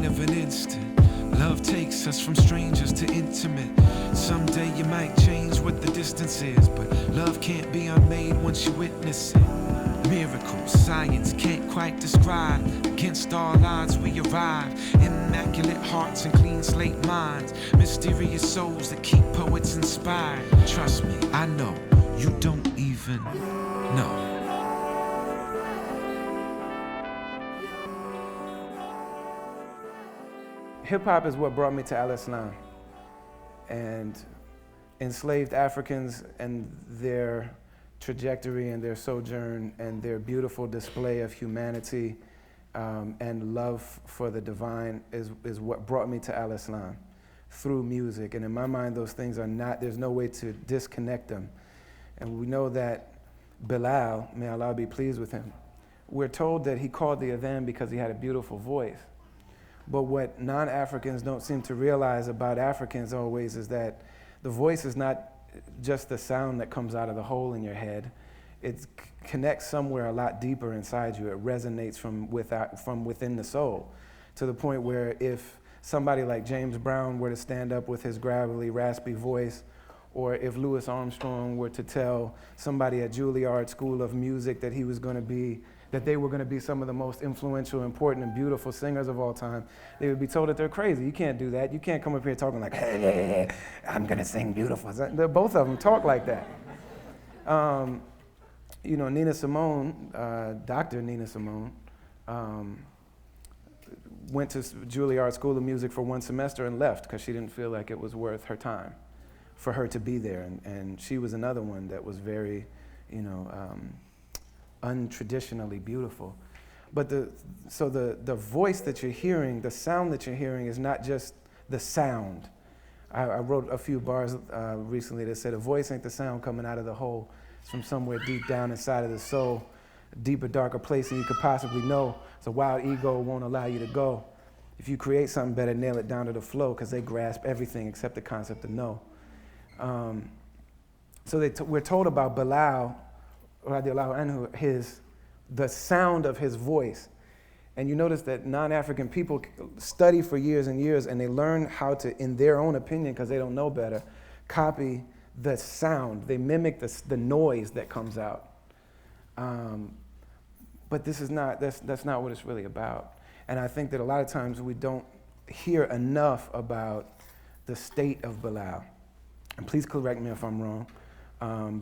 of an instant. Love takes us from strangers to intimate. Someday you might change what the distance is, but love can't be unmade once you witness it. Miracles science can't quite describe. Against all odds we arrive. Immaculate hearts and clean slate minds. Mysterious souls that keep poets inspired. Trust me, I know you don't even know. Hip-hop is what brought me to Al Islam, and enslaved Africans and their trajectory and their sojourn and their beautiful display of humanity and love for the divine is what brought me to Al Islam through music. And in my mind, those things are not, there's no way to disconnect them. And we know that Bilal, may Allah be pleased with him, we're told that he called the adhan because he had a beautiful voice. But what non-Africans don't seem to realize about Africans always is that the voice is not just the sound that comes out of the hole in your head. It connects somewhere a lot deeper inside you. It resonates from within the soul, to the point where if somebody like James Brown were to stand up with his gravelly, raspy voice, or if Louis Armstrong were to tell somebody at Juilliard School of Music that he was going to be, that they were going to be some of the most influential, important, and beautiful singers of all time, they would be told that they're crazy. You can't do that. You can't come up here talking like, hey, I'm going to sing beautiful. Both of them talk like that. You know, Nina Simone, Dr. Nina Simone, went to Juilliard School of Music for one semester and left because she didn't feel like it was worth her time for her to be there. And she was another one that was very, you know, untraditionally beautiful. But the voice that you're hearing, the sound that you're hearing is not just the sound. I wrote a few bars recently that said, a voice ain't the sound coming out of the hole. It's from somewhere deep down inside of the soul, a deeper, darker place than you could possibly know. So wild ego won't allow you to go. If you create something better, nail it down to the flow, because they grasp everything except the concept of no. So we're told about Bilal, radiallahu anhu, the sound of his voice. And you notice that non-African people study for years and years, and they learn how to, in their own opinion, because they don't know better, copy the sound. They mimic the noise that comes out. But this is not, that's not what it's really about. And I think that a lot of times we don't hear enough about the state of Bilal. And please correct me if I'm wrong,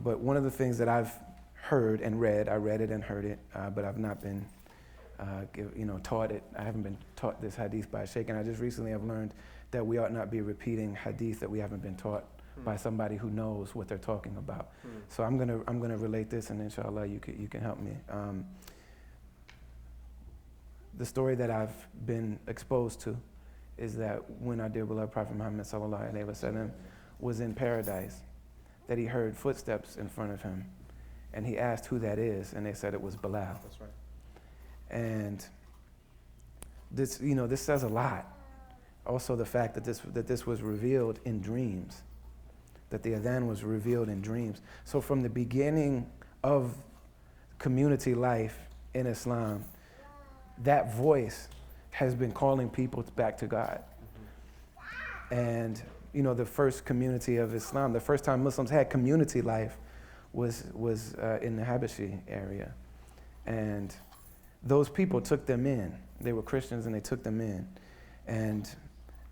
but one of the things that I've heard and read, I read it and heard it, but I've not been taught it. I haven't been taught this hadith by a sheikh, and I just recently have learned that we ought not be repeating hadith that we haven't been taught by somebody who knows what they're talking about. So I'm gonna relate this, and inshallah you can help me. The story that I've been exposed to is that when our dear beloved Prophet Muhammad sallallahu alaihi wasallam was in paradise, that he heard footsteps in front of him, and he asked who that is, and they said it was Bilal. That's right. And this, this says a lot. Also, the fact that this was revealed in dreams, that the adhan was revealed in dreams. So from the beginning of community life in Islam, that voice has been calling people back to God. And the first community of Islam, the first time Muslims had community life was in the Habashi area. And those people took them in. They were Christians and they took them in. And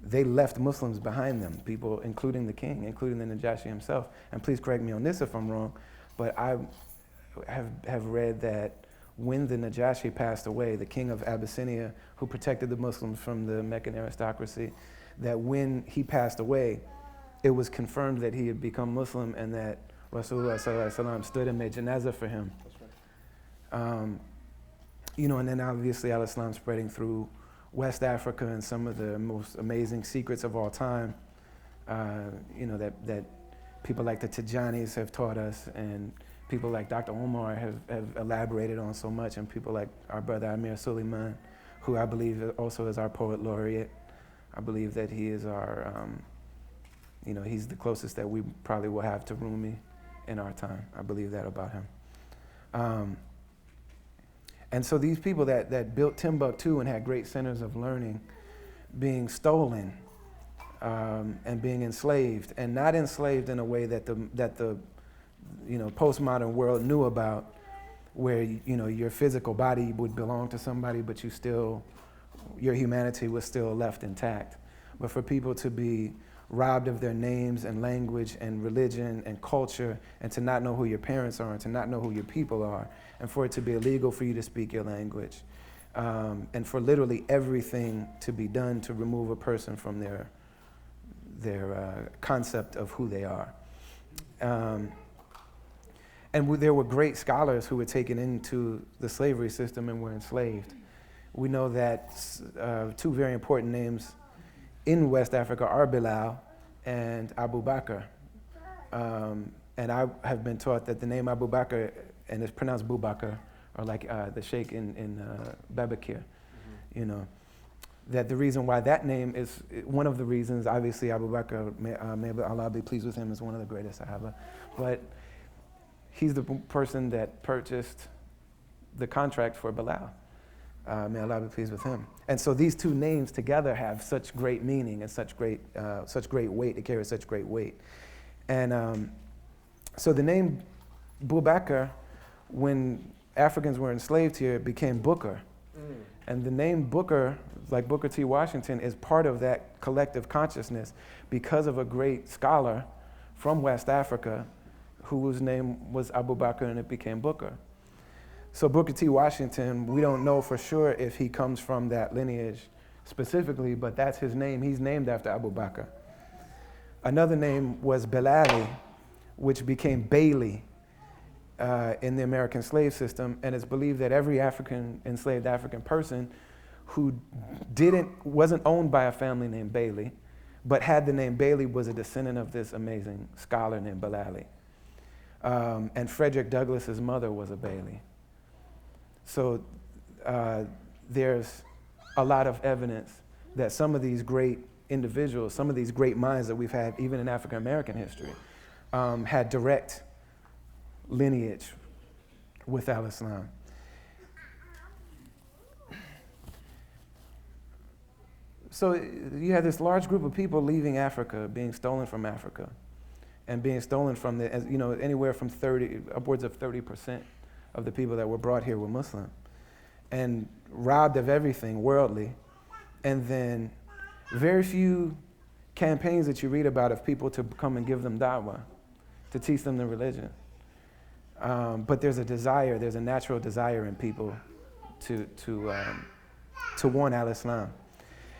they left Muslims behind them, people including the king, including the Najashi himself. And please correct me on this if I'm wrong, but I have read that when the Najashi passed away, the king of Abyssinia, who protected the Muslims from the Meccan aristocracy, that when he passed away, it was confirmed that he had become Muslim and that Rasulullah sallallahu alaihi wasallam stood and made janazah for him. That's right. And then obviously Al-Islam spreading through West Africa and some of the most amazing secrets of all time, that people like the Tijanis have taught us, and people like Dr. Omar have elaborated on so much, and people like our brother Amir Suleiman, who I believe also is our poet laureate. I believe that he is our, he's the closest that we probably will have to Rumi in our time. I believe that about him. And so these people that built Timbuktu and had great centers of learning, being stolen and being enslaved, and not enslaved in a way that the postmodern world knew about, where your physical body would belong to somebody, but your humanity was still left intact. But for people to be robbed of their names and language and religion and culture, and to not know who your parents are and to not know who your people are, and for it to be illegal for you to speak your language, and for literally everything to be done to remove a person from their concept of who they are. And there were great scholars who were taken into the slavery system and were enslaved. We know that two very important names in West Africa are Bilal and Abu Bakr. And I have been taught that the name Abu Bakr, and it's pronounced Bubakar, or like the sheikh in Babakir, that the reason why that name is, one of the reasons, obviously Abu Bakr, may Allah be pleased with him, is one of the greatest Sahaba, but he's the person that purchased the contract for Bilal. May Allah be pleased with him. And so these two names together have such great meaning and such great weight. They carry such great weight. And so the name Bubakar, when Africans were enslaved here, it became Booker. And the name Booker, like Booker T. Washington, is part of that collective consciousness because of a great scholar from West Africa whose name was Abu Bakr, and it became Booker. So Booker T. Washington, we don't know for sure if he comes from that lineage specifically, but that's his name. He's named after Abu Bakr. Another name was Bilali, which became Bailey in the American slave system, and it's believed that every enslaved African person who wasn't owned by a family named Bailey, but had the name Bailey, was a descendant of this amazing scholar named Bilali. And Frederick Douglass's mother was a Bailey. So there's a lot of evidence that some of these great individuals, some of these great minds that we've had, even in African American history, had direct lineage with Al-Islam. So you had this large group of people leaving Africa, being stolen from Africa, and being stolen from anywhere from upwards of 30% of the people that were brought here were Muslim, and robbed of everything worldly. And then very few campaigns that you read about of people to come and give them da'wah, to teach them the religion. But there's a natural desire in people to want Al-Islam.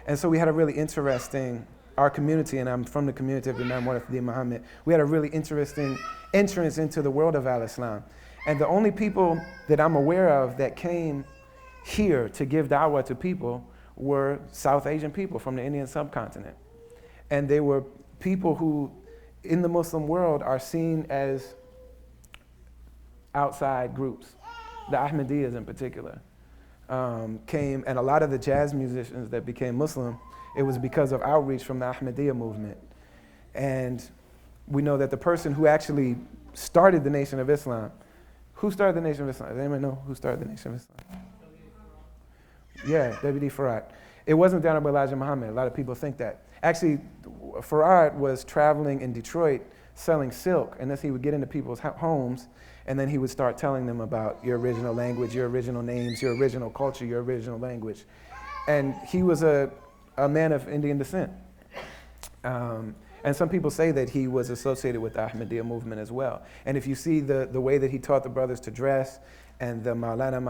And so we had a really interesting, our community, and I'm from the community of Imam Warith Deen Mohammed, we had a really interesting entrance into the world of Al-Islam. And the only people that I'm aware of that came here to give da'wah to people were South Asian people from the Indian subcontinent. And they were people who, in the Muslim world, are seen as outside groups. The Ahmadiyyas in particular came, and a lot of the jazz musicians that became Muslim, it was because of outreach from the Ahmadiyya movement. And we know that the person who actually started the Nation of Islam, who started the Nation of Islam? Does anyone know who started the Nation of Islam? Yeah, W.D. Farad. It wasn't the Honorable Elijah Muhammad. A lot of people think that. Actually, Farad was traveling in Detroit selling silk, and as he would get into people's homes, and then he would start telling them about your original language, your original names, your original culture, your original language. And he was a man of Indian descent. And some people say that he was associated with the Ahmadiyya movement as well. And if you see the way that he taught the brothers to dress, and the Maulana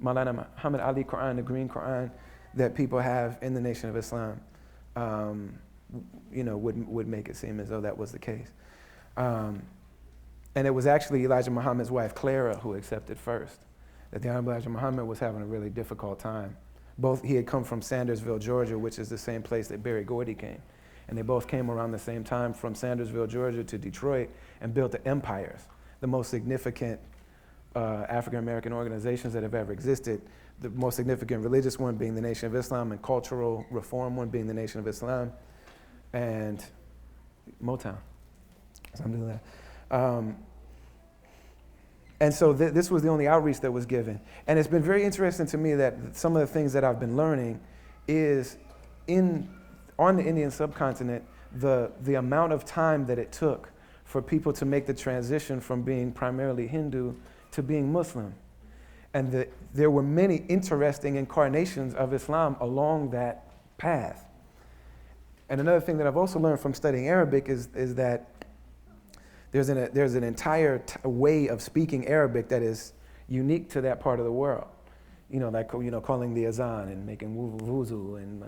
Muhammad Ali Quran, the green Quran that people have in the Nation of Islam, would make it seem as though that was the case. And it was actually Elijah Muhammad's wife, Clara, who accepted first. That the Honorable Elijah Muhammad was having a really difficult time. He had come from Sandersville, Georgia, which is the same place that Berry Gordy came. And they both came around the same time from Sandersville, Georgia to Detroit, and built the empires, the most significant African-American organizations that have ever existed. The most significant religious one being the Nation of Islam, and cultural reform one being the Nation of Islam, and Motown. Alhamdulillah. And so this was the only outreach that was given. And it's been very interesting to me that some of the things that I've been learning is on the Indian subcontinent, the amount of time that it took for people to make the transition from being primarily Hindu to being Muslim. And there were many interesting incarnations of Islam along that path. And another thing that I've also learned from studying Arabic is that there's an entire way of speaking Arabic that is unique to that part of the world. Like calling the azan and making wuzu and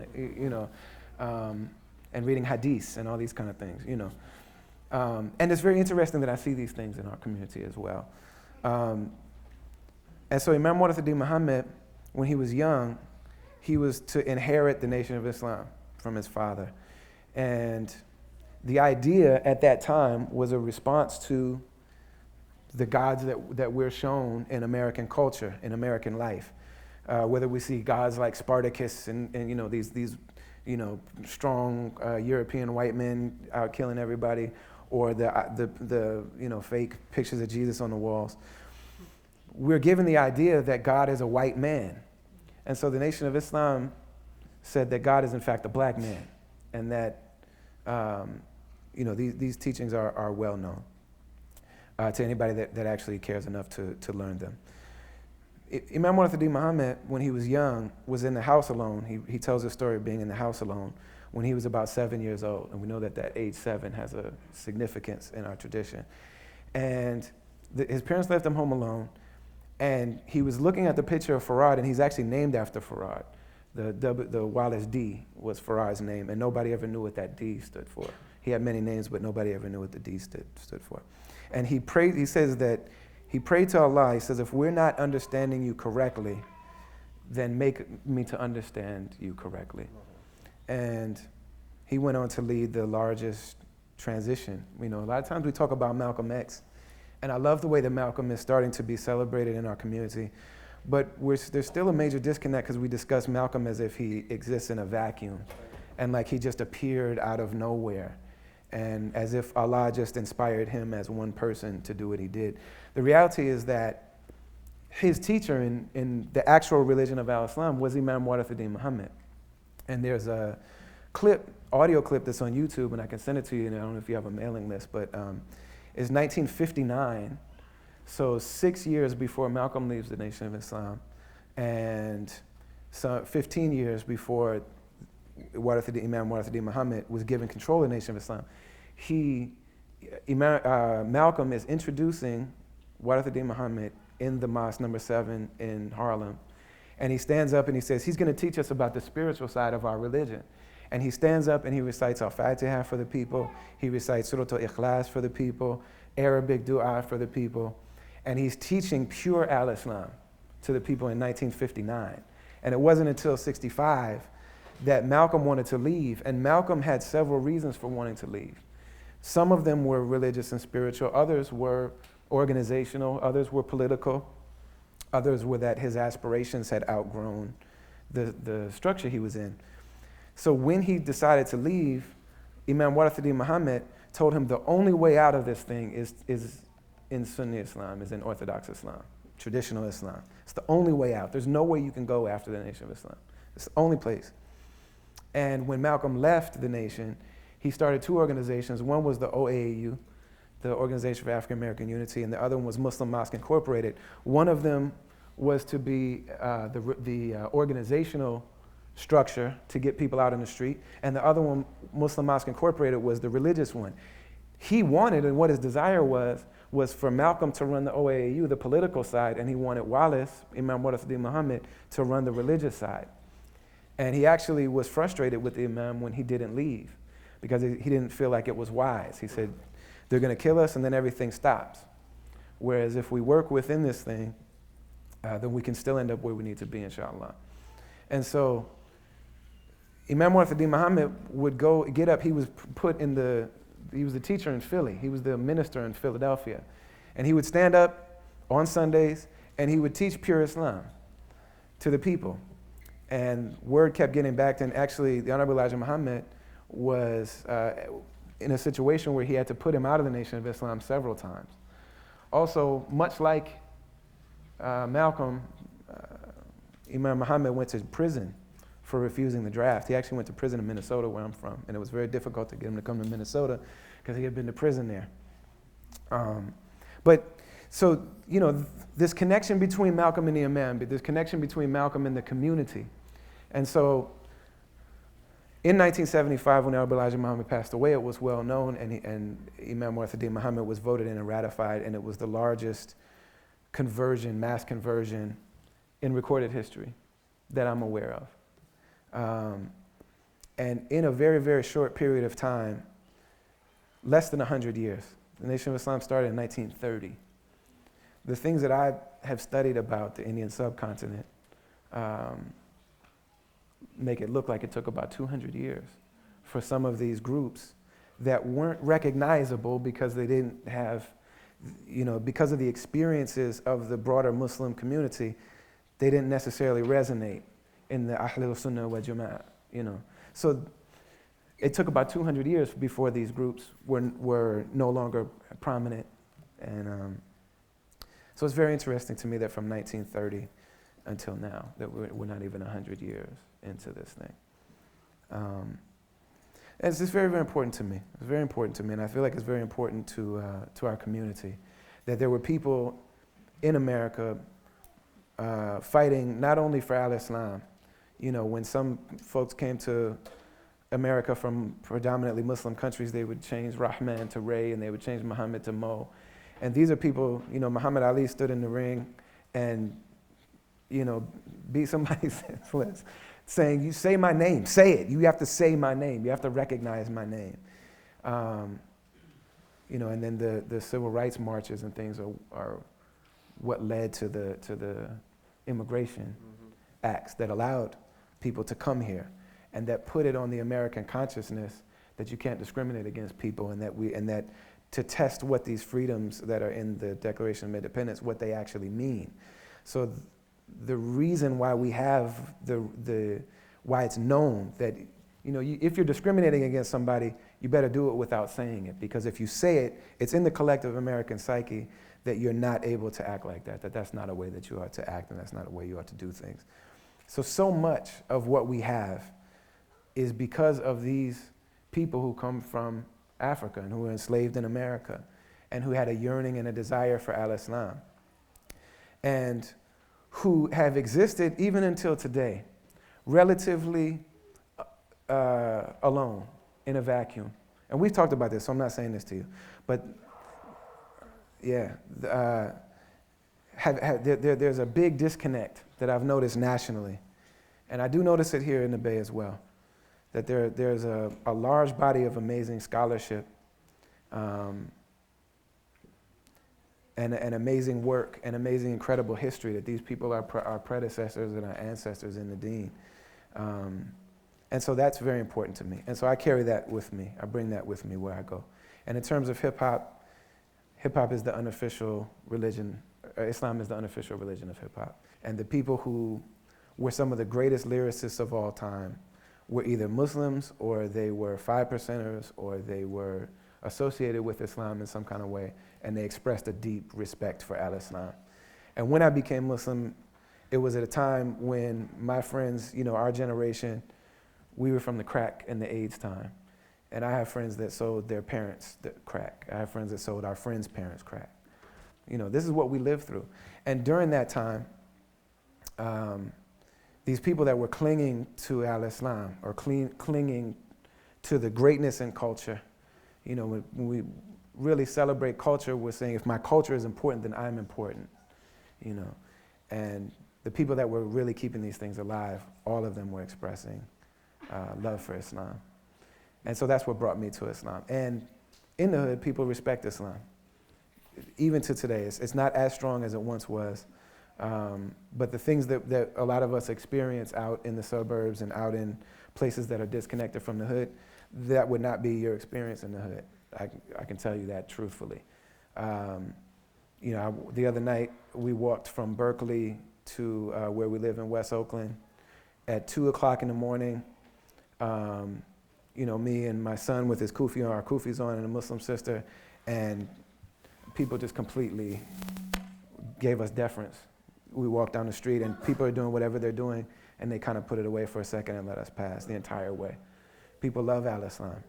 and reading hadiths and all these kind of things. And it's very interesting that I see these things in our community as well. And so Imam Warith Deen Mohammed, when he was young, he was to inherit the Nation of Islam from his father. And the idea at that time was a response to the gods that we're shown in American culture, in American life. Whether we see gods like Spartacus and these strong European white men out killing everybody, or the fake pictures of Jesus on the walls. We're given the idea that God is a white man. And so the Nation of Islam said that God is in fact a black man, and that these teachings are well known to anybody that actually cares enough to learn them. Imam Warith Deen Mohammed, when he was young, was in the house alone. He tells the story of being in the house alone when he was about 7 years old. And we know that age 7 has a significance in our tradition. And his parents left him home alone. And he was looking at the picture of Farad, and he's actually named after Farad. The Wallace D was Farad's name, and nobody ever knew what that D stood for. He had many names, but nobody ever knew what the D stood for. And he prayed. He says that he prayed to Allah. He says, if we're not understanding you correctly, then make me to understand you correctly. And he went on to lead the largest transition. A lot of times we talk about Malcolm X, and I love the way that Malcolm is starting to be celebrated in our community. But there's still a major disconnect because we discuss Malcolm as if he exists in a vacuum and like he just appeared out of nowhere, and as if Allah just inspired him as one person to do what he did. The reality is that his teacher in the actual religion of Al-Islam was Imam Warith Deen Mohammed. And there's a audio clip that's on YouTube, and I can send it to you, and I don't know if you have a mailing list, but it's 1959. So 6 years before Malcolm leaves the Nation of Islam, and 15 years before Imam Warith Deen Mohammed was given control of the Nation of Islam, Malcolm is introducing Warith Deen Mohammed in the Mosque number 7 in Harlem. And he stands up and he says, he's going to teach us about the spiritual side of our religion. And he stands up and he recites Al-Fatiha for the people. He recites Surah Al-Ikhlas for the people, Arabic dua for the people. And he's teaching pure Al-Islam to the people in 1959. And it wasn't until 65 that Malcolm wanted to leave. And Malcolm had several reasons for wanting to leave. Some of them were religious and spiritual. Others were organizational. Others were political. Others were that his aspirations had outgrown the structure he was in. So when he decided to leave, Imam Warith Deen Mohammed told him the only way out of this thing is in Sunni Islam, is in Orthodox Islam, traditional Islam. It's the only way out. There's no way you can go after the Nation of Islam. It's the only place. And when Malcolm left the nation, he started 2 organizations. One was the OAAU, the Organization for African American Unity, and the other one was Muslim Mosque Incorporated. One of them was to be the organizational structure to get people out in the street, and the other one, Muslim Mosque Incorporated, was the religious one. He wanted, and what his desire was for Malcolm to run the OAAU, the political side, and he wanted Wallace, Imam Warith Deen Mohammed, to run the religious side. And he actually was frustrated with the Imam when he didn't leave, because he didn't feel like it was wise. He said, they're going to kill us and then everything stops. Whereas if we work within this thing, then we can still end up where we need to be, inshallah. And so Imam Warith Deen Mohammed would get up. He was the teacher in Philly. He was the minister in Philadelphia. And he would stand up on Sundays and he would teach pure Islam to the people. And word kept getting back, and actually the Honorable Elijah Muhammad was in a situation where he had to put him out of the Nation of Islam several times. Also, much like Malcolm, Imam Muhammad went to prison for refusing the draft. He actually went to prison in Minnesota, where I'm from, and it was very difficult to get him to come to Minnesota because he had been to prison there. But so, this connection between Malcolm and the Imam, this connection between Malcolm and the community. And so in 1975, when Bilal and Islam passed away, it was well known, and Imam Warith Deen Mohammed was voted in and ratified, and it was the largest conversion, mass conversion in recorded history that I'm aware of. And in a very, very short period of time, less than 100 years, the Nation of Islam started in 1930. The things that I have studied about the Indian subcontinent make it look like it took about 200 years for some of these groups that weren't recognizable because they didn't have, because of the experiences of the broader Muslim community, they didn't necessarily resonate in the Ahlul Sunnah wal Jama'ah, So it took about 200 years before these groups were no longer prominent. And so it's very interesting to me that from 1930 until now, that we're not even 100 years into this thing. And it's just very, very important to me. It's very important to me, and I feel like it's very important to our community, that there were people in America fighting not only for al-Islam. When some folks came to America from predominantly Muslim countries, they would change Rahman to Ray, and they would change Muhammad to Mo. And these are people, Muhammad Ali stood in the ring and, beat somebody senseless, saying, you say my name, say it. You have to say my name. You have to recognize my name. And then the civil rights marches and things are what led to the immigration acts that allowed people to come here, and that put it on the American consciousness that you can't discriminate against people, and that to test what these freedoms that are in the Declaration of Independence, what they actually mean. So the reason why we have why it's known that, if you're discriminating against somebody, you better do it without saying it, because if you say it, it's in the collective American psyche that you're not able to act like that that's not a way that you ought to act, and that's not a way you ought to do things. So much of what we have is because of these people who come from Africa and who were enslaved in America and who had a yearning and a desire for al-Islam, and who have existed even until today, relatively alone, in a vacuum. And we've talked about this, so I'm not saying this to you, but yeah, there's a big disconnect that I've noticed nationally, and I do notice it here in the Bay as well, that there's a large body of amazing scholarship and amazing work and amazing, incredible history that these people are our predecessors and our ancestors in the Deen. And so that's very important to me. And so I carry that with me. I bring that with me where I go. And in terms of hip-hop is the unofficial religion, Islam is the unofficial religion of hip-hop. And the people who were some of the greatest lyricists of all time were either Muslims, or they were 5%ers, or they were associated with Islam in some kind of way, and they expressed a deep respect for al-Islam. And when I became Muslim, it was at a time when my friends, our generation, we were from the crack and the AIDS time. And I have friends that sold their parents the crack. I have friends that sold our friends' parents crack. This is what we lived through. And during that time, these people that were clinging to al-Islam, or clinging to the greatness in culture, when we really celebrate culture, we're saying, if my culture is important, then I'm important, And the people that were really keeping these things alive, all of them were expressing love for Islam. And so that's what brought me to Islam. And in the hood, people respect Islam. Even to today, it's not as strong as it once was. But the things that a lot of us experience out in the suburbs and out in places that are disconnected from the hood, that would not be your experience in the hood. I can tell you that truthfully. The other night, we walked from Berkeley to where we live in West Oakland at 2 o'clock in the morning. Me and my son with his kufi on, our kufis on, and a Muslim sister, and people just completely gave us deference. We walked down the street and people are doing whatever they're doing, and they kind of put it away for a second and let us pass the entire way. People love Al Islam.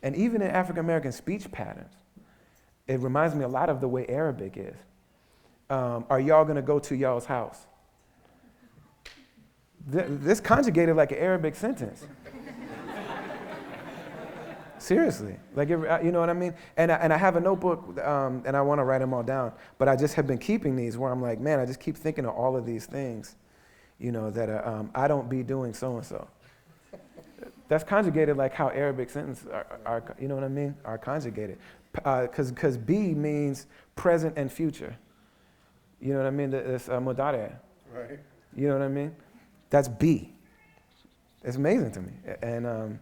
And even in African American speech patterns, it reminds me a lot of the way Arabic is. Are y'all gonna go to y'all's house? This conjugated like an Arabic sentence. Seriously, like you know what I mean? And I have a notebook, and I want to write them all down. But I just have been keeping these where I'm like, man, I just keep thinking of all of these things, you know, that are, I don't be doing so and so. That's conjugated like how Arabic sentences are, you know what I mean? Are conjugated, because be means present and future. You know what I mean? It's mudare. Right. You know what I mean? That's be. It's amazing to me, and.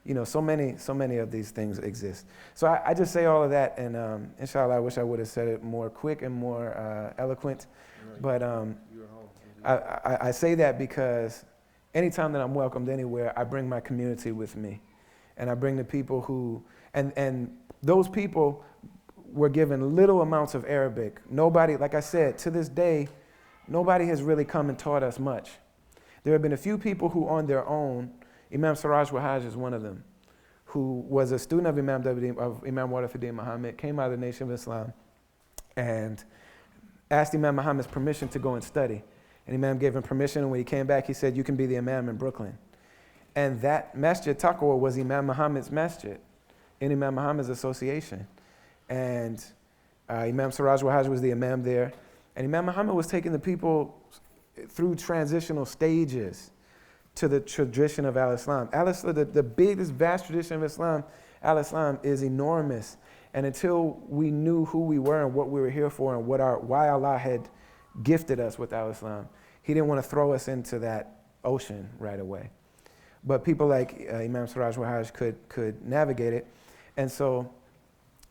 You know, so many of these things exist. So I just say all of that, and inshallah, I wish I would have said it more quick and more eloquent. Right. But I say that because anytime that I'm welcomed anywhere, I bring my community with me. And I bring the people who, and those people were given little amounts of Arabic. Nobody, like I said, to this day, nobody has really come and taught us much. There have been a few people who on their own, Imam Siraj Wahaj is one of them, who was a student of Imam Warith Deen Mohammed, came out of the Nation of Islam, and asked Imam Muhammad's permission to go and study. And Imam gave him permission, and when he came back, he said, you can be the Imam in Brooklyn. And that Masjid Taqwa was Imam Muhammad's masjid, in Imam Muhammad's association. And Imam Siraj Wahaj was the Imam there. And Imam Muhammad was taking the people through transitional stages to the tradition of Al-Islam. The biggest, vast tradition of Islam, Al-Islam, is enormous. And until we knew who we were and what we were here for and why Allah had gifted us with Al-Islam, He didn't want to throw us into that ocean right away. But people like Imam Siraj Wahaj could navigate it. And so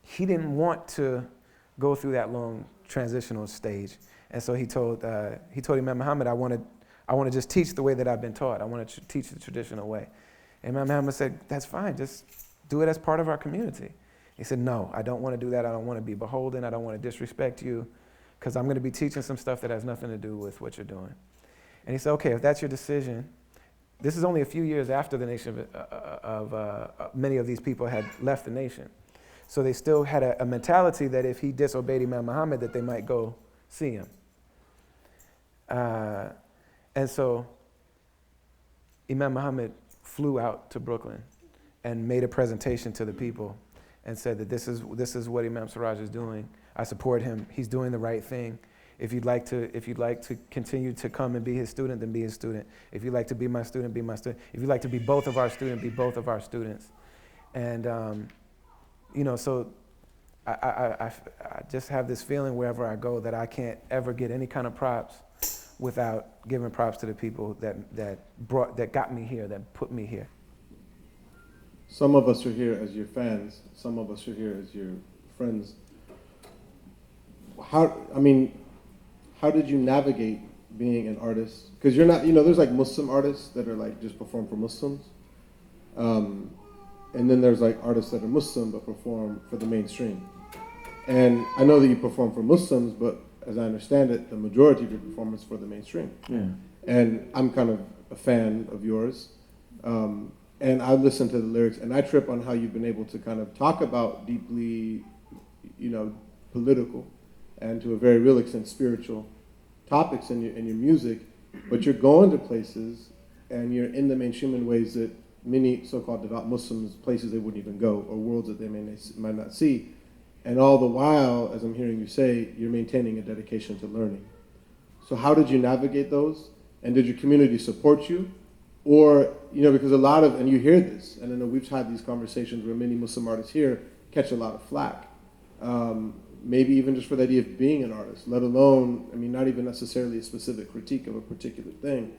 he didn't want to go through that long transitional stage. And so he told Imam Muhammad, I want to just teach the way that I've been taught. I want to teach the traditional way. And Imam Muhammad said, that's fine, just do it as part of our community. He said, no, I don't want to do that. I don't want to be beholden. I don't want to disrespect you, because I'm going to be teaching some stuff that has nothing to do with what you're doing. And he said, okay, if that's your decision. This is only a few years after the nation of many of these people had left the nation. So they still had a mentality that if he disobeyed Imam Muhammad, that they might go see him. And so Imam Muhammad flew out to Brooklyn and made a presentation to the people and said that this is what Imam Siraj is doing. I support him. He's doing the right thing. If you'd like to continue to come and be his student, then be his student. If you'd like to be my student, be my student. If you'd like to be both of our students, be both of our students. And so I just have this feeling wherever I go that I can't ever get any kind of props without giving props to the people that got me here, that put me here. Some of us are here as your fans. Some of us are here as your friends. How did you navigate being an artist? Because you're not, there's like Muslim artists that are like just perform for Muslims. And then there's like artists that are Muslim but perform for the mainstream. And I know that you perform for Muslims, but as I understand it, the majority of your performance for the mainstream. Yeah. And I'm kind of a fan of yours. And I listen to the lyrics, and I trip on how you've been able to kind of talk about deeply, political and to a very real extent spiritual topics in your music, but you're going to places and you're in the mainstream in ways that many so-called devout Muslims, places they wouldn't even go, or worlds that they might not see. And all the while, as I'm hearing you say, you're maintaining a dedication to learning. So how did you navigate those? And did your community support you? Or, because and you hear this, and I know we've had these conversations where many Muslim artists here catch a lot of flack. Maybe even just for the idea of being an artist, let alone, not even necessarily a specific critique of a particular thing.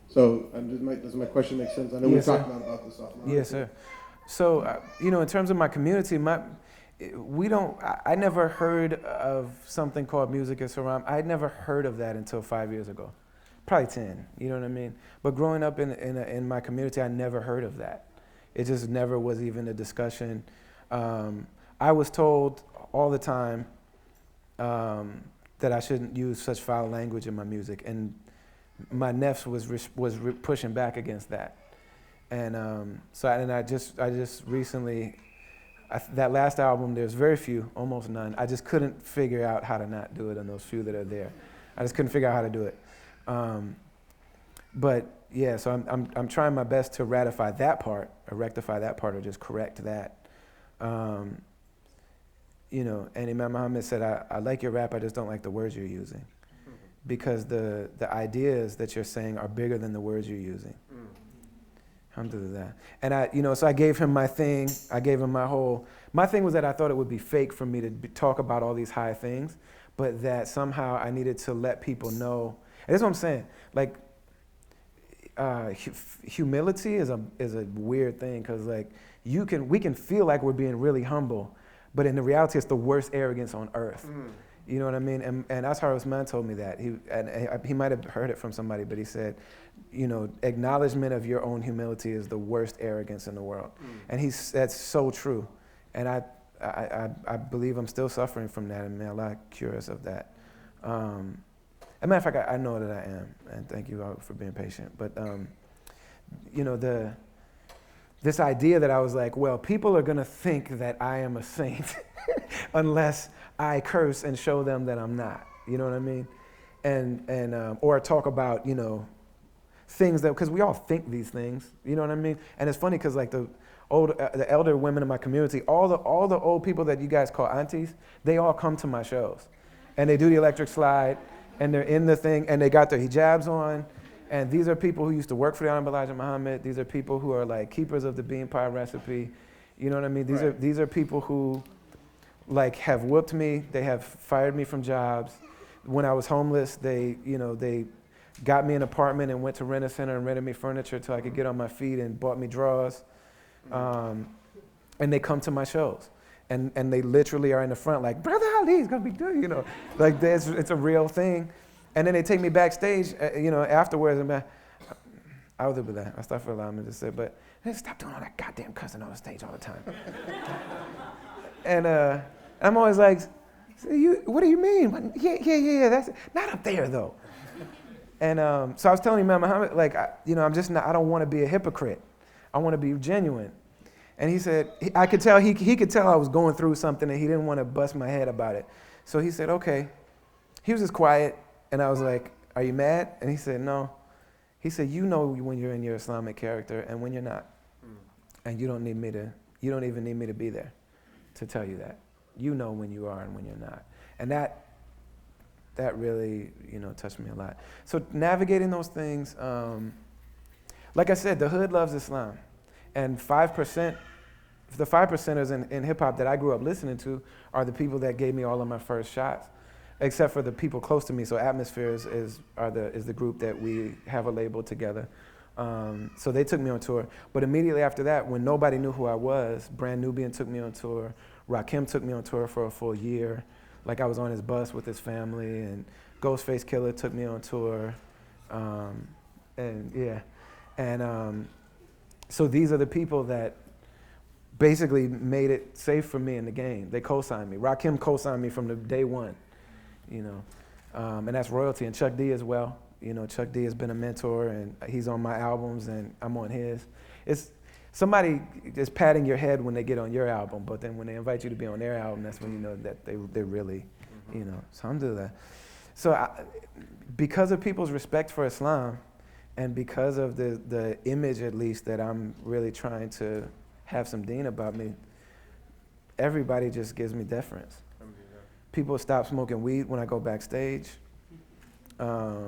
So does my question make sense? I know Yes, we talked about this offline. Yes, sir. So, in terms of my community, I never heard of something called Music is Haram. I had never heard of that until 5 years ago. Probably 10, you know what I mean? But growing up in my community, I never heard of that. It just never was even a discussion. I was told all the time that I shouldn't use such foul language in my music. And my nefs was pushing back against that. And I just recently, that last album, there's very few, almost none. I just couldn't figure out how to not do it on those few that are there. I just couldn't figure out how to do it. But yeah, so I'm trying my best to ratify that part, or rectify that part, or just correct that. You know, and Imam Muhammad said, I like your rap, I just don't like the words you're using. Because the ideas that you're saying are bigger than the words you're using. Alhamdulillah. And so I gave him my thing. I gave him my thing was that I thought it would be fake for me to talk about all these high things, but that somehow I needed to let people know. And that's what I'm saying. Like, humility is a weird thing, because like we can feel like we're being really humble, but in the reality, it's the worst arrogance on earth. You know what I mean? And Ashar Usman told me that. He might have heard it from somebody, but he said, you know, acknowledgement of your own humility is the worst arrogance in the world. And that's so true. And I believe I'm still suffering from that, and may Allah cure us of that. As a matter of fact, I know that I am, and thank you all for being patient. But, you know, this idea that I was like, well, people are gonna think that I am a saint unless I curse and show them that I'm not. You know what I mean? And or talk about, you know, things that, because we all think these things. You know what I mean? And it's funny because like the elder women in my community, all the old people that you guys call aunties, they all come to my shows, and they do the electric slide, and they're in the thing, and they got their hijabs on. And these are people who used to work for the Honorable Elijah Muhammad. These are people who are like keepers of the bean pie recipe. You know what I mean? These are people who like have whooped me. They have fired me from jobs. When I was homeless, they got me an apartment and went to Rent-A-Center and rented me furniture till I could get on my feet, and bought me drawers. And they come to my shows. And they literally are in the front like, Brother Ali's gonna be good, you know. Like it's a real thing. And then they take me backstage, you know, afterwards, and I was with that. I start for allowing me to say, but hey, stop doing all that goddamn cussing on the stage all the time. And I'm always like, what do you mean? Yeah, that's not up there though. And so I was telling Imam Muhammad, like, I don't want to be a hypocrite. I want to be genuine. And he said, I could tell, he could tell I was going through something, and he didn't want to bust my head about it. So he said, okay. He was just quiet. And I was like, are you mad? And he said, no. He said, you know when you're in your Islamic character and when you're not. And you don't even need me to be there to tell you that. You know when you are and when you're not. And that really, you know, touched me a lot. So navigating those things, like I said, the hood loves Islam. And 5%, the 5%ers in hip hop that I grew up listening to are the people that gave me all of my first shots. Except for the people close to me. So Atmospheres is the group that we have a label together. So they took me on tour. But immediately after that, when nobody knew who I was, Brand Nubian took me on tour. Rakim took me on tour for a full year. Like I was on his bus with his family, and Ghostface Killer took me on tour. So these are the people that basically made it safe for me in the game. They co-signed me. Rakim co-signed me from the day one. You know, and that's royalty. And Chuck D as well. You know, Chuck D has been a mentor, and he's on my albums, and I'm on his. It's somebody is patting your head when they get on your album, but then when they invite you to be on their album, that's when you know that they're really, you know. So I'm doing that. So because of people's respect for Islam, and because of the image, at least, that I'm really trying to have some deen about me, everybody just gives me deference. People stop smoking weed when I go backstage. I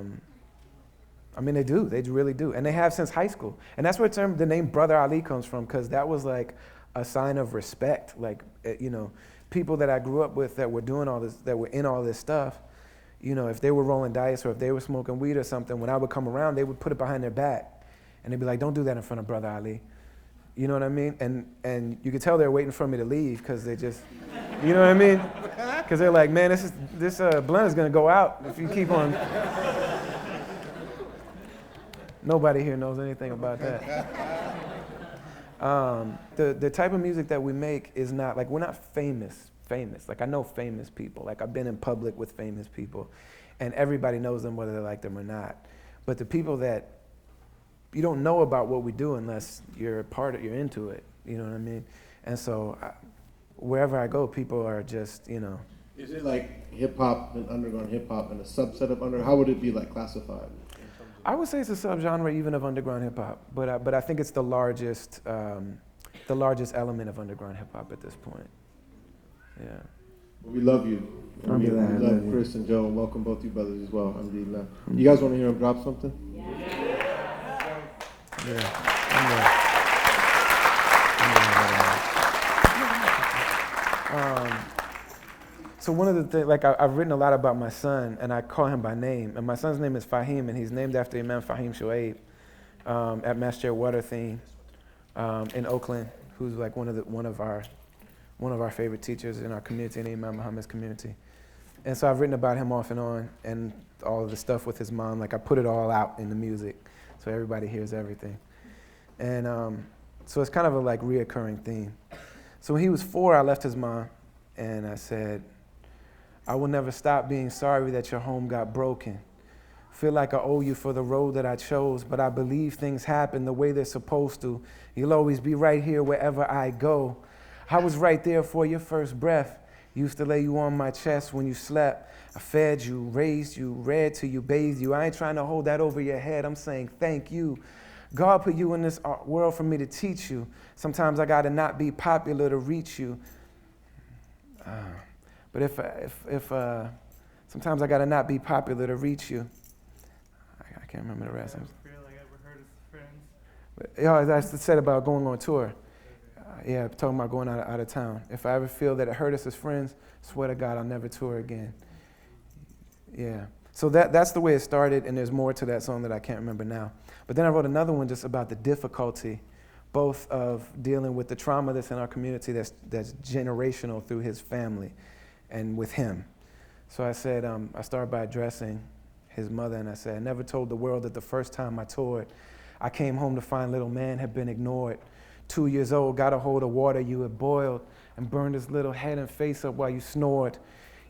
mean, they do. They really do. And they have since high school. And that's where the name Brother Ali comes from, because that was like a sign of respect. Like, you know, people that I grew up with that were doing all this, that were in all this stuff, you know, if they were rolling dice or if they were smoking weed or something, when I would come around, they would put it behind their back. And they'd be like, don't do that in front of Brother Ali. You know what I mean? And you could tell they're waiting for me to leave, because they just, you know what I mean? Because they're like, man, this blunt is going to go out if you keep on. Nobody here knows anything about that. The type of music that we make is not, like, we're not famous. Like, I know famous people. Like, I've been in public with famous people, and everybody knows them whether they like them or not. But the people that, you don't know about what we do unless you're you're into it, you know what I mean? And so wherever I go, people are just, you know. Is it like hip hop and underground hip hop and a subset of how would it be like classified? I would say it's a subgenre even of underground hip hop, but I think it's the largest element of underground hip hop at this point. Yeah. Well, we love you. We love Chris and Joe, and welcome both you brothers as well. Alhamdulillah. You guys want to hear him drop something? So one of the things, like I've written a lot about my son, and I call him by name. And my son's name is Fahim, and he's named after Imam Fahim Shoaib at Mass Chair Warith Deen in Oakland, who's like one of our favorite teachers in our community, in Imam Muhammad's community. And so I've written about him off and on, and all of the stuff with his mom. Like I put it all out in the music, so everybody hears everything. And so it's kind of a like reoccurring theme. So when he was 4, I left his mom, and I said, I will never stop being sorry that your home got broken. Feel like I owe you for the road that I chose, but I believe things happen the way they're supposed to. You'll always be right here wherever I go. I was right there for your first breath. Used to lay you on my chest when you slept. I fed you, raised you, read to you, bathed you. I ain't trying to hold that over your head. I'm saying thank you. God put you in this world for me to teach you. Sometimes I gotta not be popular to reach you. But if sometimes I gotta not be popular to reach you. I can't remember the rest. I said about going on tour. Yeah, talking about going out of town. If I ever feel that it hurt us as friends, swear to God, I'll never tour again. Yeah. So that's the way it started, and there's more to that song that I can't remember now. But then I wrote another one just about the difficulty, both of dealing with the trauma that's in our community that's generational through his family and with him. So I said, I started by addressing his mother, and I said, I never told the world that the first time I toured, I came home to find little man had been ignored. 2 years old, got a hold of water you had boiled and burned his little head and face up while you snored.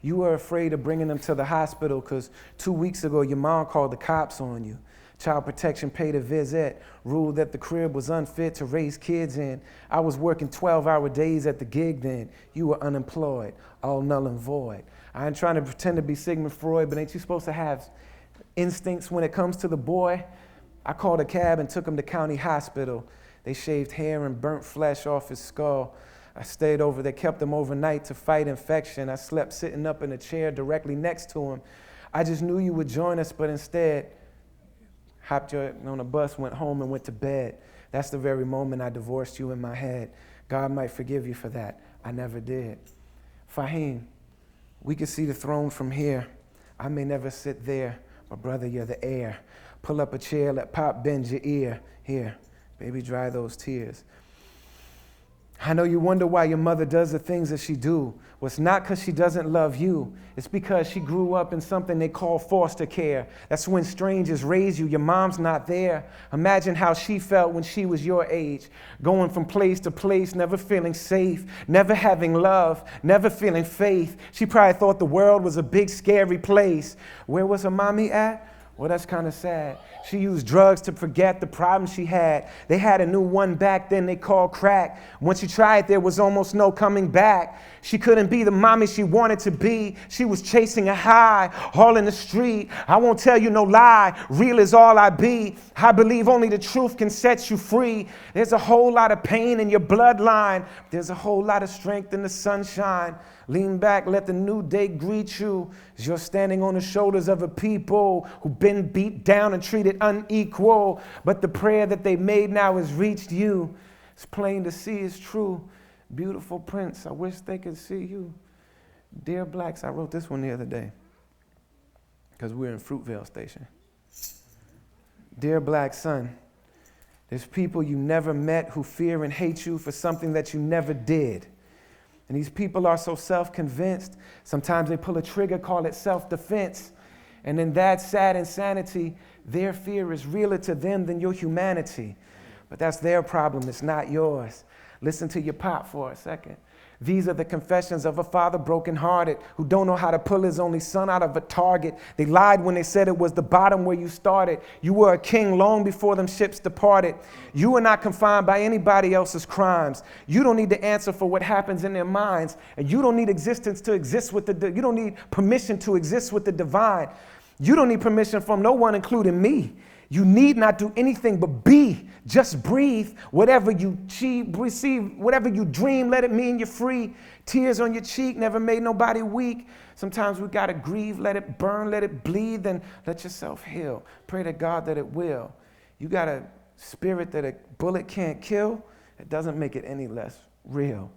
You were afraid of bringing him to the hospital because 2 weeks ago your mom called the cops on you. Child Protection paid a visit, ruled that the crib was unfit to raise kids in. I was working 12-hour days at the gig then. You were unemployed, all null and void. I ain't trying to pretend to be Sigmund Freud, but ain't you supposed to have instincts when it comes to the boy? I called a cab and took him to county hospital. They shaved hair and burnt flesh off his skull. I stayed over there, kept him overnight to fight infection. I slept sitting up in a chair directly next to him. I just knew you would join us, but instead, hopped on a bus, went home and went to bed. That's the very moment I divorced you in my head. God might forgive you for that. I never did. Fahim, we could see the throne from here. I may never sit there, but brother, you're the heir. Pull up a chair, let Pop bend your ear. Here, baby, dry those tears. I know you wonder why your mother does the things that she do. Well, it's not because she doesn't love you. It's because she grew up in something they call foster care. That's when strangers raise you. Your mom's not there. Imagine how she felt when she was your age, going from place to place, never feeling safe, never having love, never feeling faith. She probably thought the world was a big, scary place. Where was her mommy at? Well, that's kind of sad. She used drugs to forget the problems she had. They had a new one back then they called crack. Once she tried, there was almost no coming back. She couldn't be the mommy she wanted to be. She was chasing a high, all in the street. I won't tell you no lie. Real is all I be. I believe only the truth can set you free. There's a whole lot of pain in your bloodline. There's a whole lot of strength in the sunshine. Lean back, let the new day greet you as you're standing on the shoulders of a people who've been beat down and treated unequal. But the prayer that they made now has reached you. It's plain to see it's true. Beautiful Prince, I wish they could see you. Dear Blacks, I wrote this one the other day because we're in Fruitvale Station. Dear Black son, there's people you never met who fear and hate you for something that you never did. And these people are so self-convinced, sometimes they pull a trigger, call it self-defense. And in that sad insanity, their fear is realer to them than your humanity. But that's their problem, it's not yours. Listen to your pop for a second. These are the confessions of a father brokenhearted who don't know how to pull his only son out of a target. They lied when they said it was the bottom where you started. You were a king long before them ships departed. You are not confined by anybody else's crimes. You don't need to answer for what happens in their minds. And you don't need existence to exist with you don't need permission to exist with the divine. You don't need permission from no one, including me. You need not do anything but be. Just breathe. Whatever you receive, whatever you dream, let it mean you're free. Tears on your cheek never made nobody weak. Sometimes we gotta grieve, let it burn, let it bleed, then let yourself heal. Pray to God that it will. You got a spirit that a bullet can't kill. It doesn't make it any less real.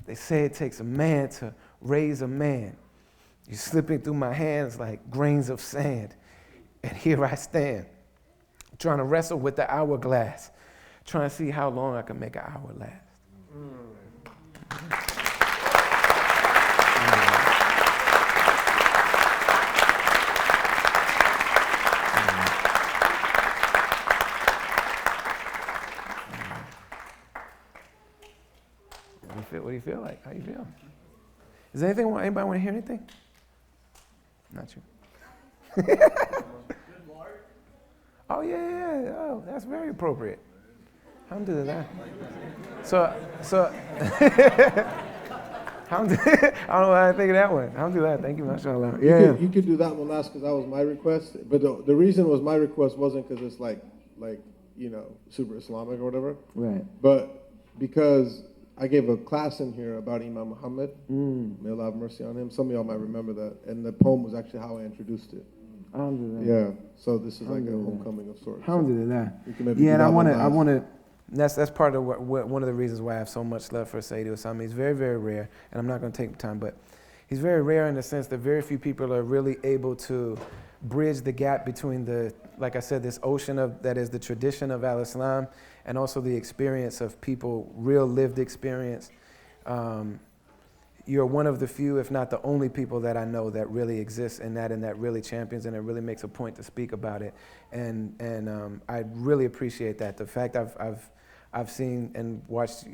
They say it takes a man to raise a man. You're slipping through my hands like grains of sand. And here I stand, trying to wrestle with the hourglass, trying to see how long I can make an hour last. What do you feel like? How do you feel? Is there anything, anybody want to hear anything? Not you. Oh, yeah. Oh, that's very appropriate. Alhamdulillah. So, I don't know why I think of that one. Alhamdulillah. Thank you, mashallah. Yeah. You could do that one last because that was my request. But the reason was my request wasn't because it's like super Islamic or whatever. Right. But because I gave a class in here about Imam Muhammad. May Allah have mercy on him. Some of y'all might remember that. And the poem was actually how I introduced it. Alhamdulillah. Yeah. So this is like a homecoming of sorts. Alhamdulillah. So and I want to. That's part of one of the reasons why I have so much love for Sayyidi Usama. He's very, very rare, and I'm not going to take time, but he's very rare in the sense that very few people are really able to bridge the gap between like I said, this ocean that is the tradition of Al-Islam and also the experience of people, real lived experience. You're one of the few, if not the only people that I know that really exists in that and that really champions and it really makes a point to speak about it. And I really appreciate that. The fact I've seen and watched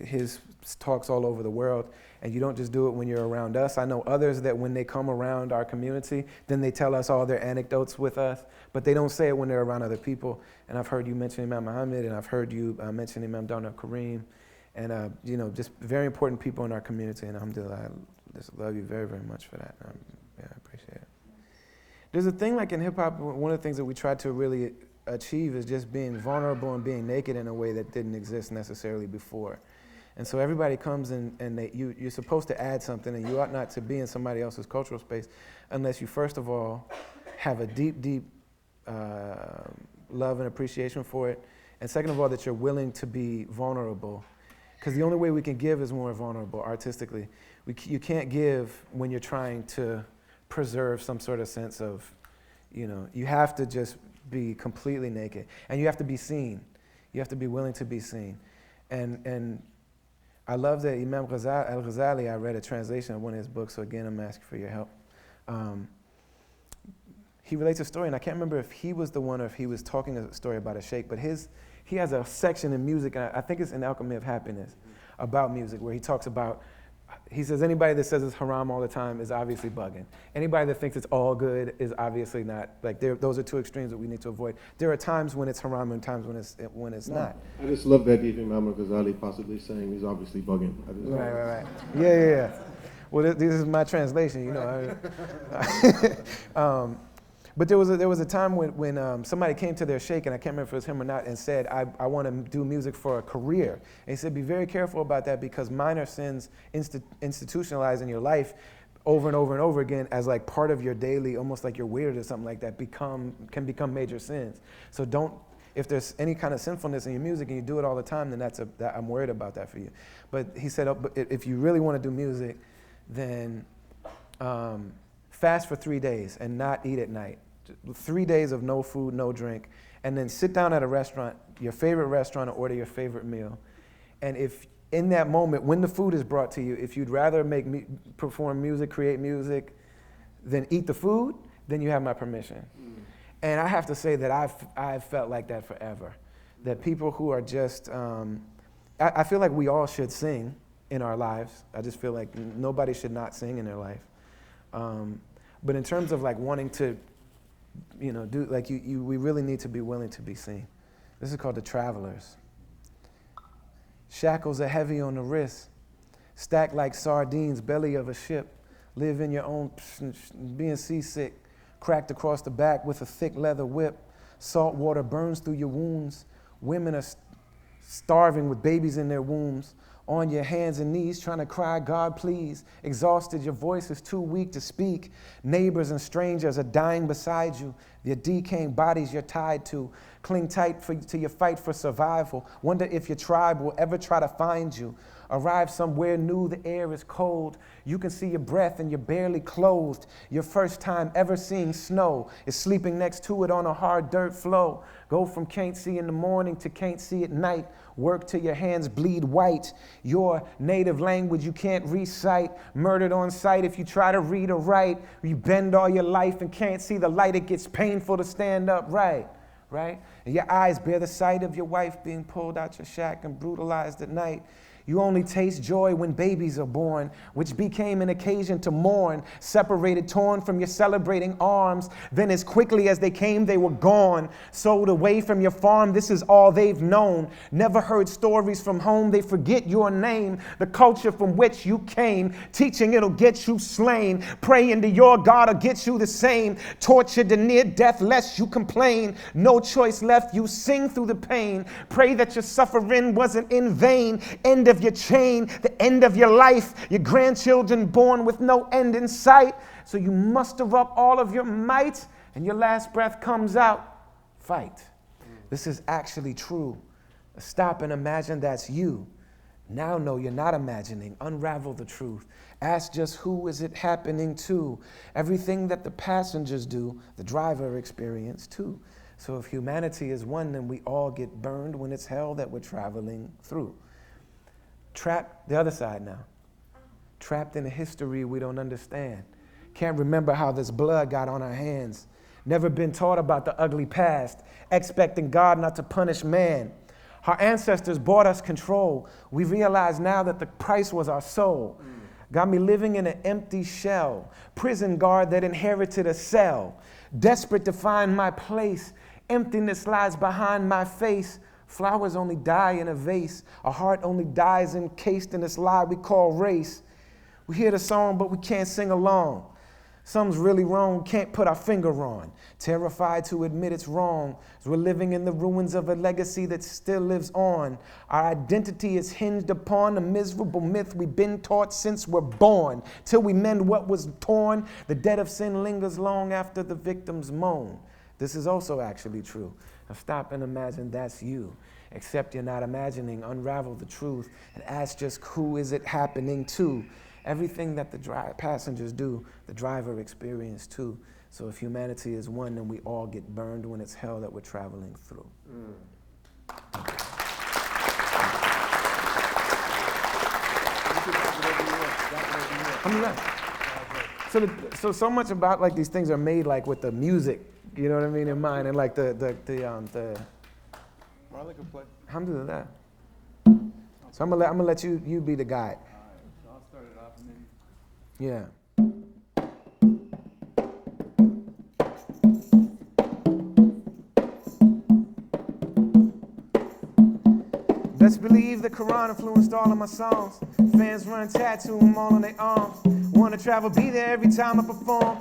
his talks all over the world, and you don't just do it when you're around us. I know others that when they come around our community, then they tell us all their anecdotes with us, but they don't say it when they're around other people. And I've heard you mention Imam Muhammad, and I've heard you mention Imam Dawna Kareem, and just very important people in our community, and alhamdulillah, I just love you very, very much for that. I appreciate it. There's a thing like in hip hop, one of the things that we try to really achieve is just being vulnerable and being naked in a way that didn't exist necessarily before. And so everybody comes and you're supposed to add something, and you ought not to be in somebody else's cultural space unless you first of all have a deep, deep love and appreciation for it, and second of all that you're willing to be vulnerable. Because the only way we can give is when we're vulnerable artistically. You can't give when you're trying to preserve some sort of sense of, you have to just be completely naked. And you have to be seen. You have to be willing to be seen. And I love that Imam al-Ghazali, I read a translation of one of his books, so again, I'm asking for your help. He relates a story, and I can't remember if he was the one or if he was talking a story about a sheikh, but he has a section in music, and I think it's in Alchemy of Happiness, about music, where he talks about, he says anybody that says it's haram all the time is obviously bugging. Anybody that thinks it's all good is obviously not. Like those are two extremes that we need to avoid. There are times when it's haram and times when it's not. I just love that even Imam Ghazali possibly saying he's obviously bugging. Right. Yeah. Well, this is my translation, But there was a time when somebody came to their sheikh, and I can't remember if it was him or not, and said, I want to do music for a career. And he said, be very careful about that, because minor sins institutionalized in your life over and over and over again as like part of your daily, almost like you're weird or something like that, can become major sins. So if there's any kind of sinfulness in your music and you do it all the time, then I'm worried about that for you. But he said, but if you really want to do music, then fast for 3 days and not eat at night. 3 days of no food, no drink, and then sit down at a restaurant, your favorite restaurant, and order your favorite meal. And if in that moment, when the food is brought to you, if you'd rather perform music, create music, than eat the food, then you have my permission. And I have to say that I've felt like that forever. That people who are just, I feel like we all should sing in our lives. I just feel like nobody should not sing in their life. But in terms of like wanting to, do like we really need to be willing to be seen. This is called The Travelers. Shackles are heavy on the wrist, stacked like sardines, belly of a ship. Live in your own, being seasick, cracked across the back with a thick leather whip. Salt water burns through your wounds. Women are starving with babies in their wombs. On your hands and knees trying to cry, God please. Exhausted, your voice is too weak to speak. Neighbors and strangers are dying beside you. Your decaying bodies you're tied to. Cling tight to your fight for survival. Wonder if your tribe will ever try to find you. Arrive somewhere new, the air is cold. You can see your breath and you're barely clothed. Your first time ever seeing snow is sleeping next to it on a hard dirt flow. Go from can't see in the morning to can't see at night. Work till your hands bleed white. Your native language you can't recite. Murdered on sight if you try to read or write. You bend all your life and can't see the light. It gets painful to stand upright, right? And your eyes bear the sight of your wife being pulled out your shack and brutalized at night. You only taste joy when babies are born, which became an occasion to mourn, separated, torn from your celebrating arms. Then as quickly as they came, they were gone. Sold away from your farm, this is all they've known. Never heard stories from home, they forget your name, the culture from which you came. Teaching it'll get you slain. Praying to your God will get you the same. Tortured to near death lest you complain. No choice left, you sing through the pain. Pray that your suffering wasn't in vain. End of your chain, the end of your life, your grandchildren born with no end in sight. So you muster up all of your might and your last breath comes out, fight. This is actually true. Stop and imagine that's you. Now know you're not imagining. Unravel the truth. Ask just who is it happening to. Everything that the passengers do, the driver experienced too. So if humanity is one, then we all get burned when it's hell that we're traveling through. Trapped, the other side now. Trapped in a history we don't understand. Can't remember how this blood got on our hands. Never been taught about the ugly past. Expecting God not to punish man. Our ancestors bought us control. We realize now that the price was our soul. Got me living in an empty shell. Prison guard that inherited a cell. Desperate to find my place. Emptiness lies behind my face. Flowers only die in a vase. A heart only dies encased in this lie we call race. We hear the song, but we can't sing along. Something's really wrong, can't put our finger on. Terrified to admit it's wrong, as we're living in the ruins of a legacy that still lives on. Our identity is hinged upon a miserable myth we've been taught since we're born. Till we mend what was torn, the debt of sin lingers long after the victims moan. This is also actually true. Now stop and imagine that's you. Except you're not imagining, unravel the truth and ask just who is it happening to. Everything that the passengers do, the driver experienced too. So if humanity is one, then we all get burned when it's hell that we're traveling through. So much about like these things are made like with the music, you know what I mean, in mind, and like the Marlon can play. Alhamdulillah. So I'm gonna let you be the guide. All right, so I'll start it off and then. Yeah. Best believe the Quran influenced all of my songs. Fans run tattoo them all on their arms. Wanna travel, be there every time I perform.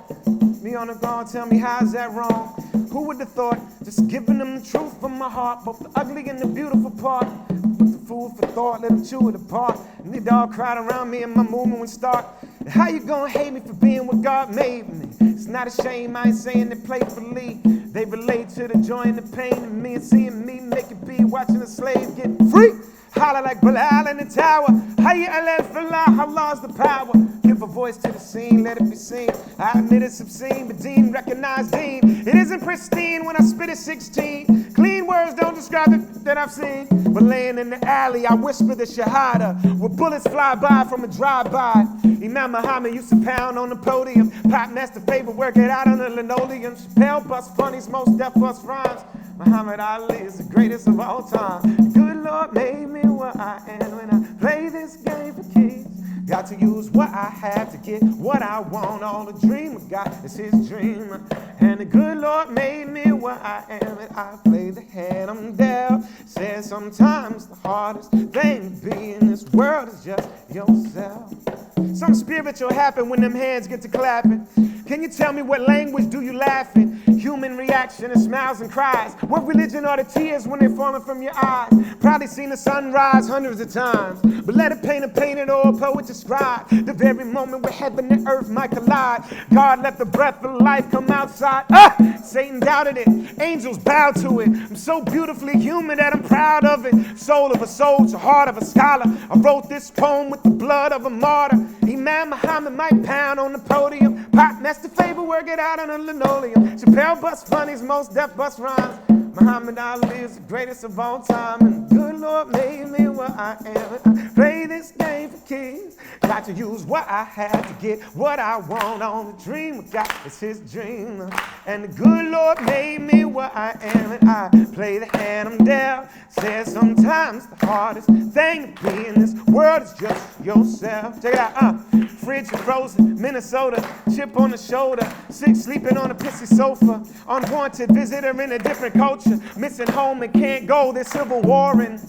Me on the ground, tell me how's that wrong? Who would have thought? Just giving them the truth from my heart, both the ugly and the beautiful part. Put the food for thought, let them chew it apart. And they all crowd around me and my movement would start. And how you gonna hate me for being what God made me? It's not a shame, I ain't saying it playfully. They relate to the joy and the pain in me and seeing me make it be, watching a slave get free. Holler like Bilal in the tower. Hayya al-falah, Allah's the power. Give a voice to the scene, let it be seen. I admit it's obscene, but Deen recognize Deen. It isn't pristine when I spit at 16. Clean words don't describe it that I've seen. But laying in the alley, I whisper the Shahada. Where bullets fly by from a drive-by. Imam Muhammad used to pound on the podium. Pop master favorite, work it out on the linoleum. Chappelle bust funnies, most deaf bust rhymes. Muhammad Ali is the greatest of all time. Good Lord made me what I am when I play this game for keeps. Got to use what I have to get what I want. All the dream of God is his dream. And the good Lord made me what I am, and I play the hand I'm dealt. Says sometimes the hardest thing to be in this world is just yourself. Some spiritual happen when them hands get to clapping. Can you tell me what language do you laugh in? Human reaction and smiles and cries. What religion are the tears when they're falling from your eyes? Probably seen the sun rise hundreds of times, but let a painter paint it or a poet describe the very moment where heaven and earth might collide. God let the breath of life come outside. Satan doubted it, angels bowed to it. I'm so beautifully human that I'm proud of it. Soul of a soldier, heart of a scholar. I wrote this poem with the blood of a martyr. Imam Muhammad might pound on the podium. Pop, that's the favor, work it out on a linoleum. Chappelle bust funnies, most deaf bust rhymes. Muhammad Ali is the greatest of all time, and the good Lord made me what I am. I play this game for keys. Got to use what I have to get what I want. On the dream I got is his dream, and the good Lord made me what I am, and I play the hand I'm dealt. Says sometimes the hardest thing to be in this world is just yourself. Check it out, fridge frozen, Minnesota, chip on the shoulder, sick sleeping on a pissy sofa, unwanted visitor in a different culture, missing home and can't go, there's civil warring.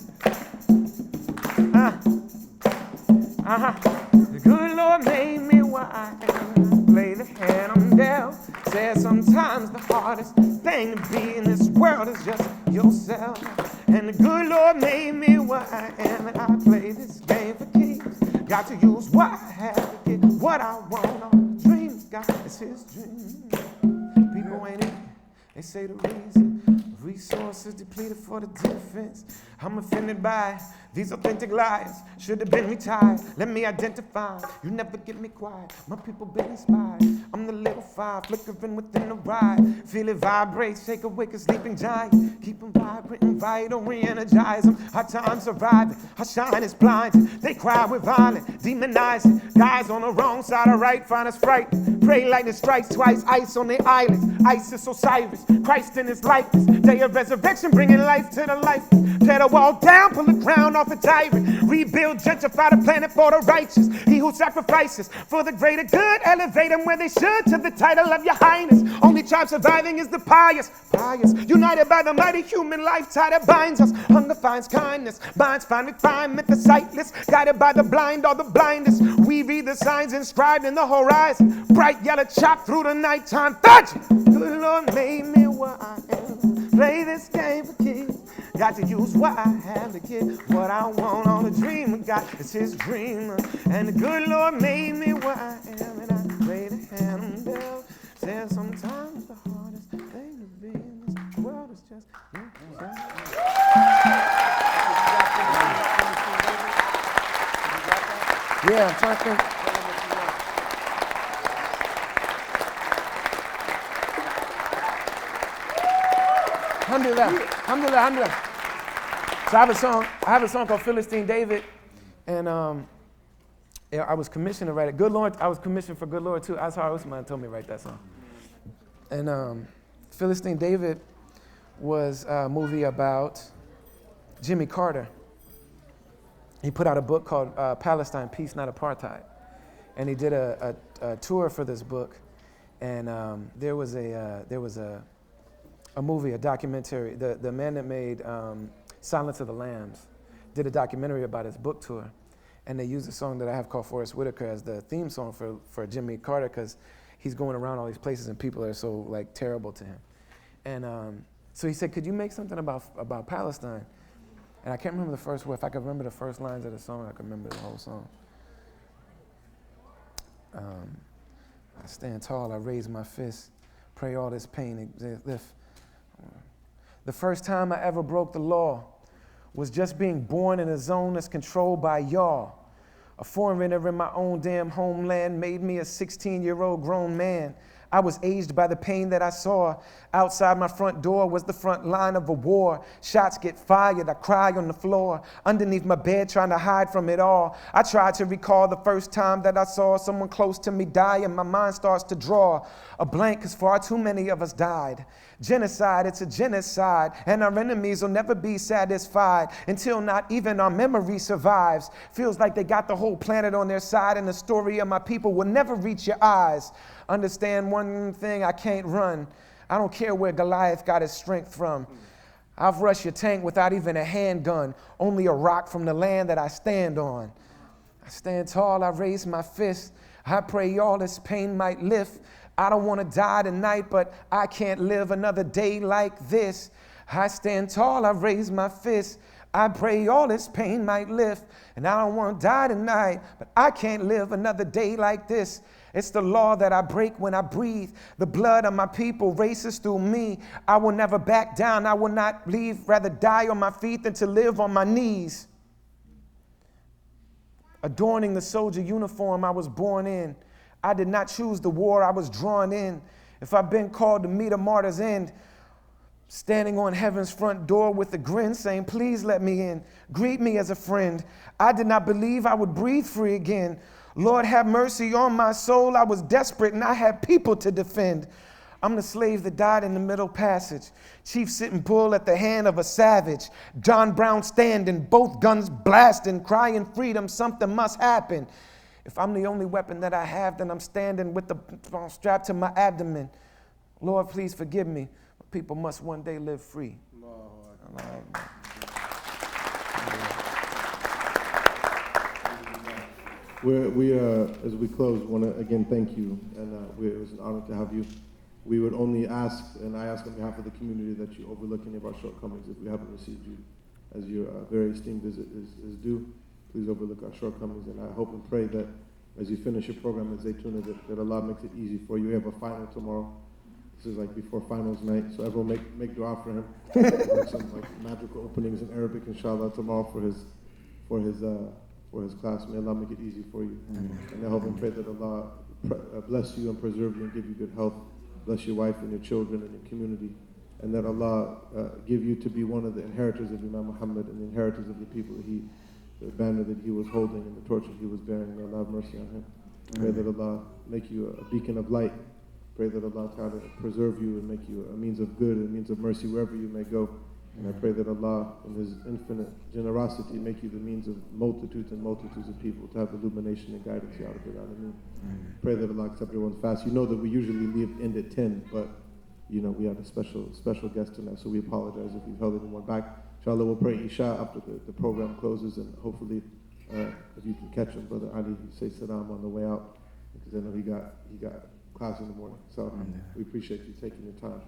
The good Lord made me what I am, play the hand I'm dealt. Says sometimes the hardest thing to be in this world is just yourself. And the good Lord made me what I am, and I play this game for keeps. Got to use what I have to get what I want. All the dreams God is his dream. People ain't it, they say the reason. Resources depleted for the defense. I'm offended by these authentic lies. Should have been retired. Let me identify. You never get me quiet. My people been inspired. I'm the little fire flickering within the ride. Feel it vibrate, shake awake a sleeping giant. Keep them vibrant and vital, re-energize them. Our time surviving, our shine is blinding. They cry with violence, demonizing. Guys on the wrong side of right find us frightened. Pray lightning strikes twice, ice on their islands. Isis, Osiris, Christ in his likeness. Day of resurrection, bringing life to the life. Tear the wall down, pull the crown off a tyrant. Rebuild, gentrify the planet for the righteous. He who sacrifices for the greater good, elevate them where they should to the title of your highness. Only tribe surviving is the pious. United by the mighty human life tie that binds us. Hunger finds kindness, binds find refinement, the sightless. Guided by the blind or the blindest. We read the signs inscribed in the horizon. Bright yellow chalk through the nighttime. Fudge! Good Lord made me what I am. Play this game for keeps. Got to use what I have to get what I want. On the dream I got is his dream. And the good Lord made me what I am, and I play the hand I'm dealt. Says sometimes the hardest thing to be in this world is just yourself. Yeah, I'm trying to think. Alhamdulillah. So I have a song called Philistine David, and I was commissioned to write it. Good Lord, I was commissioned for Good Lord too. Azhar Usman told me to write that song. And Philistine David was a movie about Jimmy Carter. He put out a book called Palestine, Peace, Not Apartheid. And he did a tour for this book. And there was a movie, a documentary. The man that made Silence of the Lambs did a documentary about his book tour. And they used a song that I have called Forrest Whitaker as the theme song for Jimmy Carter, because he's going around all these places and people are so like terrible to him. And so he said, could you make something about Palestine? And I can't remember the first word. If I could remember the first lines of the song, I could remember the whole song. I stand tall, I raise my fist, pray all this pain lift. The first time I ever broke the law was just being born in a zone that's controlled by y'all. A foreigner in my own damn homeland made me a 16-year-old grown man. I was aged by the pain that I saw. Outside my front door was the front line of a war. Shots get fired, I cry on the floor. Underneath my bed trying to hide from it all. I tried to recall the first time that I saw someone close to me die, and my mind starts to draw a blank cause far too many of us died. Genocide, it's a genocide, and our enemies will never be satisfied until not even our memory survives. Feels like they got the whole planet on their side, and the story of my people will never reach your eyes. Understand one thing, I can't run. I don't care where Goliath got his strength from. I've rushed your tank without even a handgun, only a rock from the land that I stand on. I stand tall, I raise my fist. I pray all this pain might lift. I don't want to die tonight, but I can't live another day like this. I stand tall, I raise my fist. I pray all this pain might lift. And I don't want to die tonight, but I can't live another day like this. It's the law that I break when I breathe. The blood of my people races through me. I will never back down, I will not leave. Rather die on my feet than to live on my knees. Adorning the soldier uniform I was born in. I did not choose the war, I was drawn in. If I've been called to meet a martyr's end, standing on heaven's front door with a grin saying, please let me in, greet me as a friend. I did not believe I would breathe free again. Lord, have mercy on my soul. I was desperate and I had people to defend. I'm the slave that died in the Middle Passage. Chief sitting bull at the hand of a savage. John Brown standing, both guns blasting, crying freedom, something must happen. If I'm the only weapon that I have, then I'm standing with the strapped to my abdomen. Lord, please forgive me. People must one day live free. As we close, want to again thank you, and it was an honor to have you. We would only ask, and I ask on behalf of the community, that you overlook any of our shortcomings if we haven't received you as your very esteemed visit is due. Please overlook our shortcomings, and I hope and pray that as you finish your program at Zaytuna, that Allah makes it easy for you. We have a final tomorrow. This is like before finals night, so everyone make dua for him. Make some like magical openings in Arabic, inshallah, tomorrow for his class. May Allah make it easy for you. And I hope and pray that Allah bless you and preserve you and give you good health. Bless your wife and your children and your community. And that Allah give you to be one of the inheritors of Imam Muhammad and the inheritors of the people the banner that he was holding and the torch that he was bearing. May Allah have mercy on him. Pray that Allah make you a beacon of light. Pray that Allah Ta'ala preserve you and make you a means of good and a means of mercy wherever you may go. And I pray that Allah, in His infinite generosity, make you the means of multitudes and multitudes of people to have illumination and guidance. Ya Rabbil Alameen. Pray that Allah accept everyone's fast. You know that we usually end at 10, but you know we had a special guest tonight, so we apologize if we've held anyone back. Inshallah, we'll pray Isha after the program closes, and hopefully, if you can catch him, Brother Ali, say salam on the way out, because I know he got class in the morning. So we appreciate you taking your time.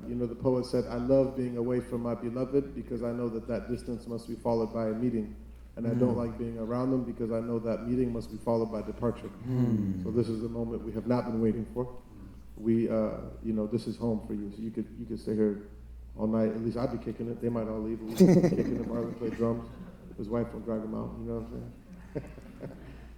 You know, the poet said, I love being away from my beloved because I know that distance must be followed by a meeting. And I don't like being around them because I know that meeting must be followed by departure. So this is the moment we have not been waiting for. We, you know, this is home for you. So you could stay here all night. At least I'd be kicking it. They might all leave. We'd be kicking it. Marlon play drums. His wife will drag him out. You know what I'm saying?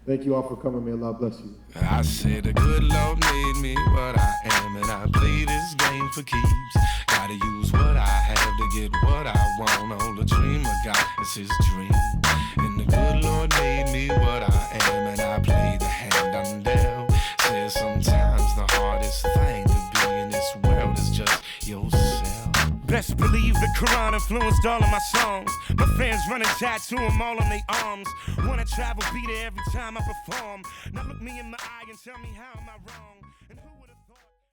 Thank you all for coming. May Allah bless you. I said the good Lord made me what I am, and I play this game for keeps. Gotta use what I have to get what I want. All the dream I got is his dream. And the good Lord made me what I am, and I play the hand I'm dealt. Says sometimes the hardest thing to be in this world is just yourself. Best believe the Quran influenced all of my songs. My fans running tattoo them all on their arms. Wanna travel, be there every time I perform. Now look me in the eye and tell me how am I wrong. And who